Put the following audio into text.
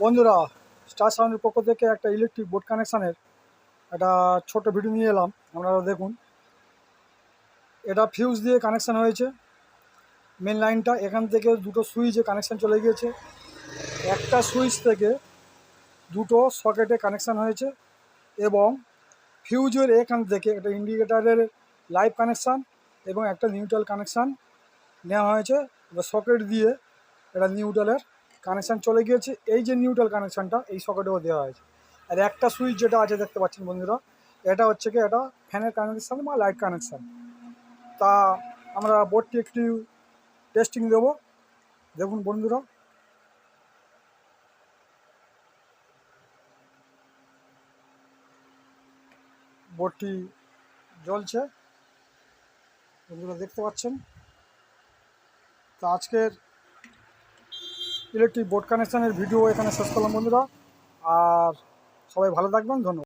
বন্ধুরা, স্টার সাউন্ডের পক্ষ থেকে একটা ইলেকট্রিক বোর্ড কানেকশানের একটা ছোট ভিডিও নিয়ে এলাম। আপনারা দেখুন, এটা ফিউজ দিয়ে কানেকশান হয়েছে। মেন লাইনটা এখান থেকে দুটো সুইচে কানেকশান চলে গিয়েছে। একটা সুইচ থেকে দুটো সকেটে কানেকশান হয়েছে এবং ফিউজের এখান থেকে একটা ইন্ডিকেটারের লাইভ কানেকশান এবং একটা নিউট্রাল কানেকশান নেওয়া হয়েছে। এবার সকেট দিয়ে এটা নিউট্রালের কানেকশান চলে গিয়েছে। এই যে নিউট্রাল কানেকশানটা এই সকেটেও দেওয়া হয়েছে। আর একটা সুইচ যেটা আছে দেখতে পাচ্ছেন বন্ধুরা, এটা হচ্ছে কি এটা ফ্যানের কানেকশান বা লাইট কানেকশান। তা আমরা বোর্ডটি একটু টেস্টিং দেব। দেখুন বন্ধুরা, বোর্ডটি জ্বলছে, বন্ধুরা দেখতে পাচ্ছেন। তা আজকের ইলেকট্রিক বোর্ড কানেকশানের ভিডিও এখানে শেষ করলাম বন্ধুরা। আর সবাই ভালো থাকবেন, ধন্যবাদ।